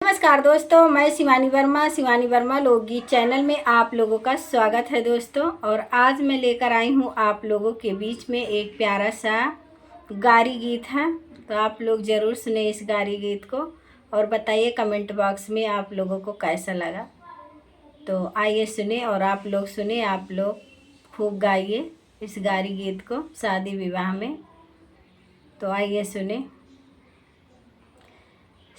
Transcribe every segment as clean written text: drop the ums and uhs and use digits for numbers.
नमस्कार दोस्तों, मैं शिवानी वर्मा लोकगीत चैनल में आप लोगों का स्वागत है दोस्तों। और आज मैं लेकर आई हूँ आप लोगों के बीच में एक प्यारा सा गारी गीत है। तो आप लोग ज़रूर सुने इस गारी गीत को और बताइए कमेंट बॉक्स में आप लोगों को कैसा लगा। तो आइए सुने और आप लोग सुने, आप लोग खूब गाइए इस गारी गीत को शादी विवाह में। तो आइए सुने।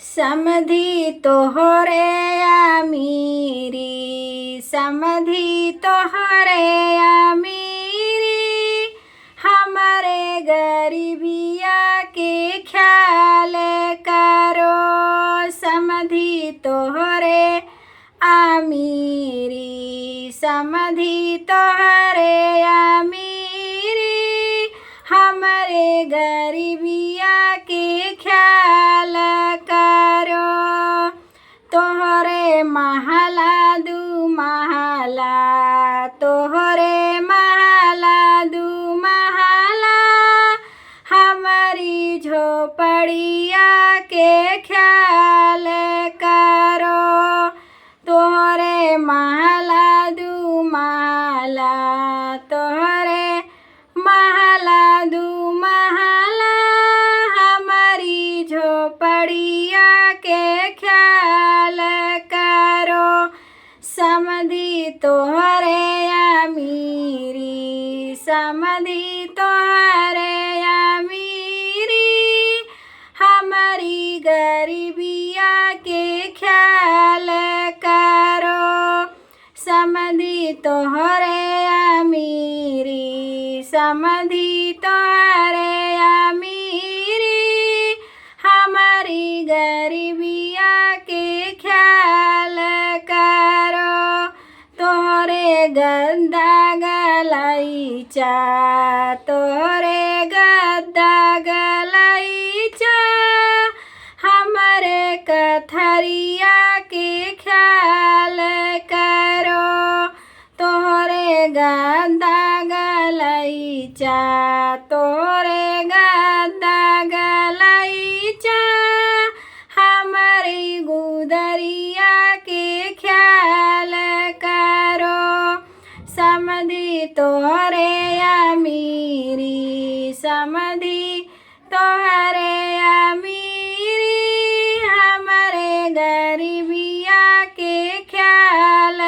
समधी तोहरे अमीरी, समधी तोहरे अमीरी, हमारे गरीबिया के ख्याल करो। समधी तोहरे अमीरी, समधी तोहरे अमीरी, हमारे गरीबिया के ख्याल करो। तोहरे महला दू महला, तोहरे महला दू महला, हमारी झोपड़िया के ख्याल करो। तोहरे महला दू महला, तोहरे महला दू महला, हमारी झोपड़िया के ख्याल करो। समधी तोहरे अमीरी, समधी तोहरे अमीरी, हमारी गरीबिया के ख्याल करो। समधी तोहरे अमीरी, समधी तोहरे अमीरी, हमारी गरीबिया के ख्याल करो। तोहरे गद्दा गलैचा, तोहरे गद्दा गलैचा, हमारे कथरिया के ख्याल करो। तोहरे गद्दा गलैचा, तोहरे गद्दा गलैचा, हमारी गुदरिया के ख्याल करो। समधी तोहरे अमीरी, समधी तोहरे अमीरी, हमारे गरीबिया के ख्याल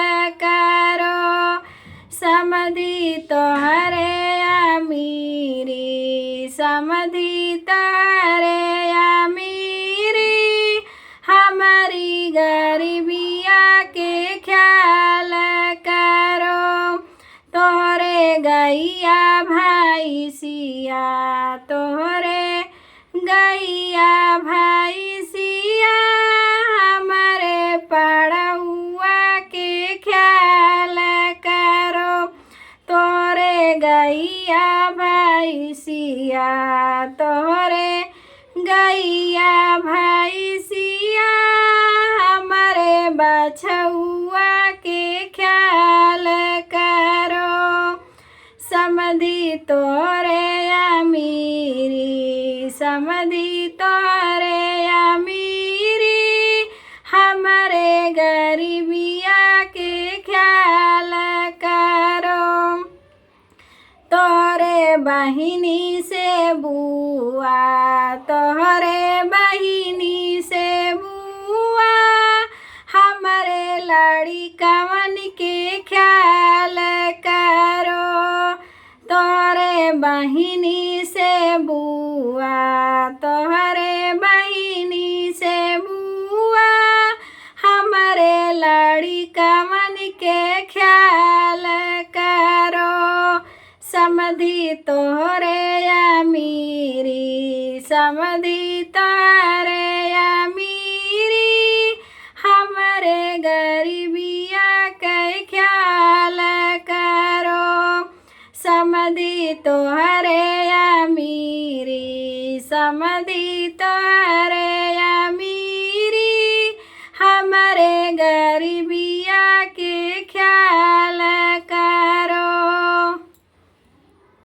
करो। समधी तोहरे अमीरी, समधी तोहरे अमीरी, हमारी गरीबिया के ख्याल करो। तोहरे गैया भैंसिया, तोहरे गैया भैंसिया, हमारे पड़ौआ के ख्याल करो। तोहरे गैया भैंसिया, तोहरे गैया भैंसिया, हमारे बछौआ के ख्याल करो। समधी तोहरे अमीरी, समधी तोहरे अमीरी, हमारे गरीबिया के ख्याल करो। तोहरे बहिनी से बुआ, तोहरे बहिनी से बुआ, हमारे लड़िकवन के ख्याल करो। तोहरे बहिनी से बुआ, तोहरे बहिनी से बुआ, हमारे लड़िकवन के ख्याल करो। समधी तोहरे अमीरी, समधी तोहरे अमीरी, हमारे गरीबिया के ख्याल करो। समधी तोहरे अमीरी, समधी तो